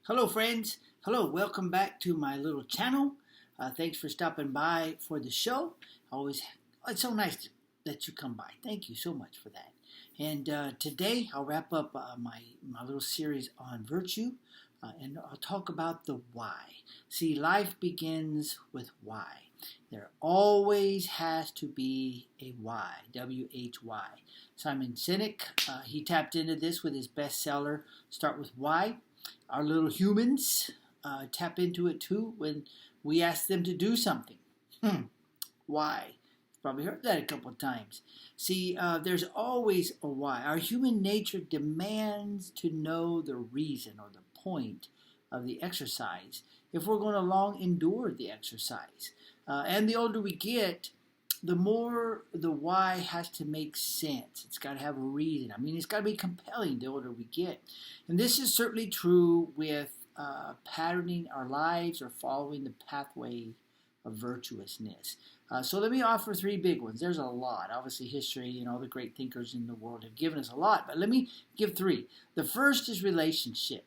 Hello, friends. Hello, welcome back to my little channel. Thanks for stopping by for the show. Always, it's so nice that you come by. Thank you so much for that. And today I'll wrap up my little series on virtue, and I'll talk about the why. See, life begins with why. There always has to be a why. W-H-Y. Simon Sinek, he tapped into this with his bestseller, Start With Why. Our little humans tap into it too when we ask them to do something. Why? You've probably heard that a couple of times. See, there's always a why. Our human nature demands to know the reason or the point of the exercise if we're going to long endure the exercise. And the older we get, the more the why has to make sense. It's got to have a reason. I mean, it's got to be compelling the older we get. And this is certainly true with patterning our lives or following the pathway of virtuousness. So let me offer three big ones. There's a lot. Obviously, history and all the great thinkers in the world have given us a lot, but let me give three. The first is relationship.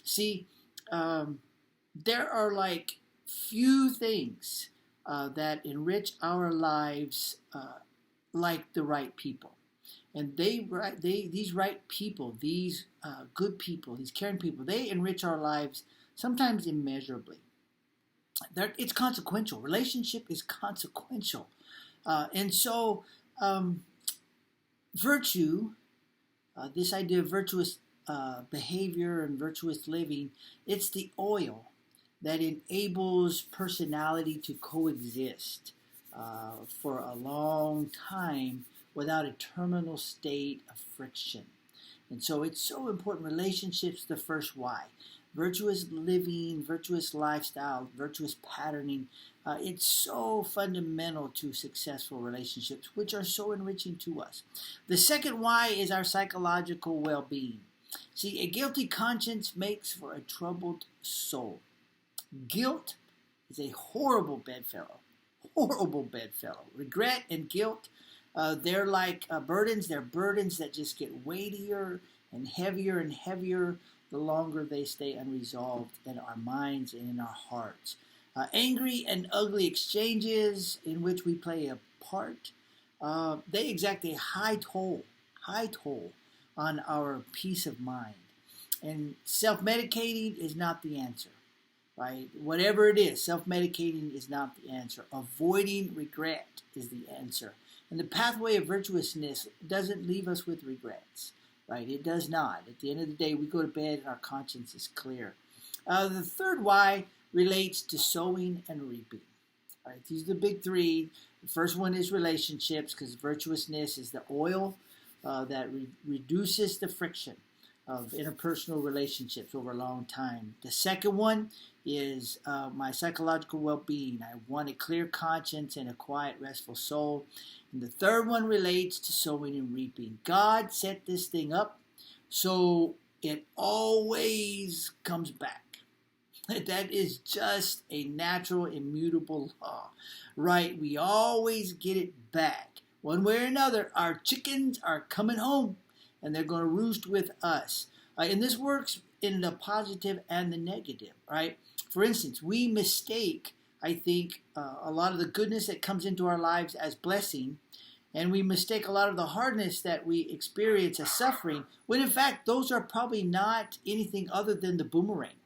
See, there are like few things that enrich our lives like the right people. And these right people, these good people, these caring people, they enrich our lives sometimes immeasurably. It's consequential. Relationship is consequential. And so virtue, this idea of virtuous behavior and virtuous living, it's the oil that enables personality to coexist for a long time without a terminal state of friction. And so it's so important. Relationships, the first why. Virtuous living, virtuous lifestyle, virtuous patterning, it's so fundamental to successful relationships, which are so enriching to us. The second why is our psychological well-being. See, a guilty conscience makes for a troubled soul. Guilt is a horrible bedfellow. Horrible bedfellow. Regret and guilt, they're like burdens. They're burdens that just get weightier and heavier the longer they stay unresolved in our minds and in our hearts. Angry and ugly exchanges in which we play a part, they exact a high toll on our peace of mind. And self-medicating is not the answer. Right? Whatever it is, self-medicating is not the answer. Avoiding regret is the answer. And the pathway of virtuousness doesn't leave us with regrets. Right? It does not. At the end of the day, we go to bed and our conscience is clear. The third why relates to sowing and reaping. All right? These are the big three. The first one is relationships, because virtuousness is the oil that reduces the friction of interpersonal relationships over a long time. The second one is my psychological well-being. I want a clear conscience and a quiet, restful soul. And the third one relates to sowing and reaping. God set this thing up so it always comes back. That is just a natural, immutable law, right? We always get it back. One way or another, our chickens are coming home, and they're going to roost with us. And this works in the positive and the negative, right? For instance, we mistake, I think, a lot of the goodness that comes into our lives as blessing, and we mistake a lot of the hardness that we experience as suffering, when in fact, those are probably not anything other than the boomerang.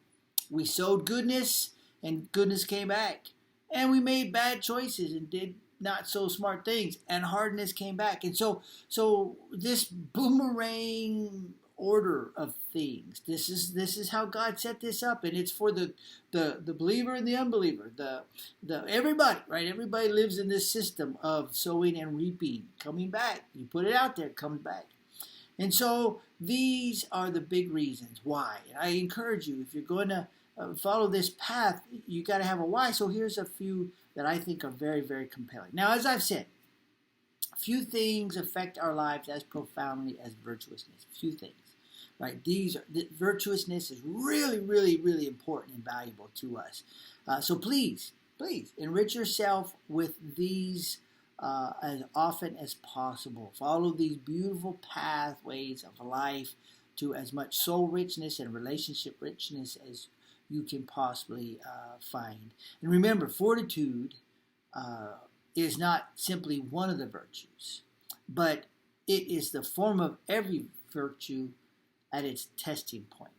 We sowed goodness, and goodness came back. And we made bad choices and did not so smart things, and hardness came back. And so this boomerang order of things, this is how God set this up, and it's for the believer and the unbeliever, the everybody, right? Everybody lives in this system of sowing and reaping, coming back. You put it out there, it comes back. And so these are the big reasons why. And I encourage you, if you're going to follow this path, you got to have a why. So here's a few that I think are very, very compelling. Now, as I've said, few things affect our lives as profoundly as virtuousness. Few things, right? Virtuousness is really, really, really important and valuable to us. So please enrich yourself with these as often as possible. Follow these beautiful pathways of life to as much soul richness and relationship richness you can possibly find. And remember, fortitude is not simply one of the virtues, but it is the form of every virtue at its testing point.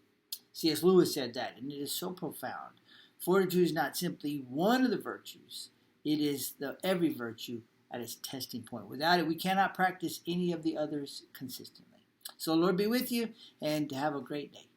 C.S. Lewis said that, and it is so profound. Fortitude is not simply one of the virtues, it is every virtue at its testing point. Without it, we cannot practice any of the others consistently. So, Lord be with you, and have a great day.